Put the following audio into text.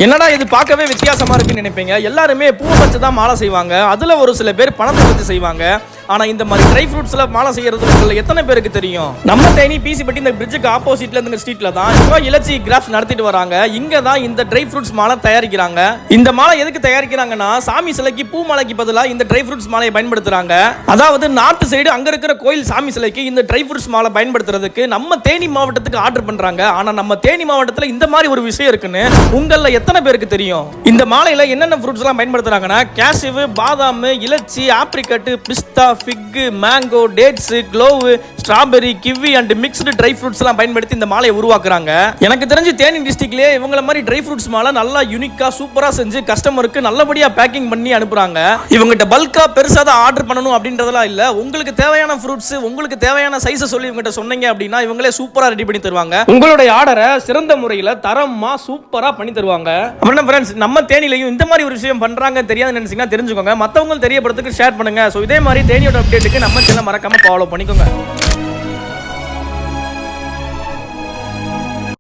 என்னடா இது பார்க்கவே வித்தியாசமா இருக்குன்னு நினைப்பீங்க. எல்லாருமே பூ வச்சு தான் மாலை செய்வாங்க. அதுல ஒரு சில பேர் பணத்தை வச்சு செய்வாங்க. ஆனா இந்த மாதிரி ட்ரை ஃப்ரூட்ஸ்ல மாலை செய்யறது உங்களுக்கு எத்தனை பேருக்கு தெரியும்? நம்ம தேனி பிசிபட்டி இந்த பிரிட்ஜுக்கு ஆப்போசிட்ல இந்த ஸ்ட்ரீட்ல தான் இப்போ இலச்சி கிராஃப்ட்ஸ் நடத்திட்டு வராங்க. இங்க தான் இந்த ட்ரை ஃப்ரூட்ஸ் மாலை தயாரிக்கிறாங்க. இந்த மாலை எதுக்கு தயாரிக்கிறாங்கன்னா, சாமி சிலைக்கு பூ மாலைக்கு பதிலாக இந்த ட்ரை ஃப்ரூட்ஸ் மாலையை பயன்படுத்துறாங்க. அதாவது நார்த் சைடு அங்க இருக்கிற கோயில் சாமி சிலைக்கு இந்த ட்ரை ஃப்ரூட்ஸ் மாலை பயன்படுத்துறதுக்கு நம்ம தேனி மாவட்டத்துக்கு ஆர்டர் பண்றாங்க. ஆனா நம்ம தேனி மாவட்டத்துல இந்த மாதிரி ஒரு விஷயம் இருக்குன்னு உங்கள எத்தனை பேருக்கு தெரியும்? இந்த மாலையில என்னென்ன ஃப்ரூட்ஸ் எல்லாம் பயன்படுத்துறாங்கன்னா, கேஷ்யூ, பாதாம், இலச்சி, ஆப்ரிகட், பிஸ்தா, fig, mango, dates, clove, strawberry, kiwi and mixed dry fruits எல்லாம் பயன்படுத்தி இந்த மாலையை உருவாக்குறாங்க. எனக்கு தெரிஞ்சு தேனி டிஸ்ட்ரிக்ட்லயே இவங்கள மாதிரி ட்ரை ஃப்ரூட்ஸ் மாலை நல்லா யூனிக்கா சூப்பரா செஞ்சு கஸ்டமருக்கு நல்லபடியா பேக்கிங் பண்ணி அனுப்புறாங்க. இவங்ககிட்ட பல்கா பெருசா தான் ஆர்டர் பண்ணணும் அப்படின்றதெல்லாம் இல்ல. உங்களுக்கு தேவையான ஃப்ரூட்ஸ், உங்களுக்கு தேவையான சைஸை சொல்லி இவங்ககிட்ட சொன்னீங்க அப்படின்னா இவங்களே சூப்பரா ரெடி பண்ணி தருவாங்க. உங்களுடைய ஆர்டரை சிறந்த முறையில் தரமா சூப்பரா பண்ணி தருவாங்க. அப்புறம் ஃப்ரெண்ட்ஸ், நம்ம தேனிலையும் இந்த மாதிரி ஒரு விஷயம் பண்றாங்க தெரியாது நினைச்சீங்கன்னா தெரிஞ்சுக்கோங்க. மற்றவங்க தெரியப்படுறதுக்கு ஷேர் பண்ணுங்க. ஸோ இதே மாதிரி தேனியோட அப்டேட்டுக்கு நம்ம சேனலை மறக்காம ஃபாலோ பண்ணிக்கோங்க.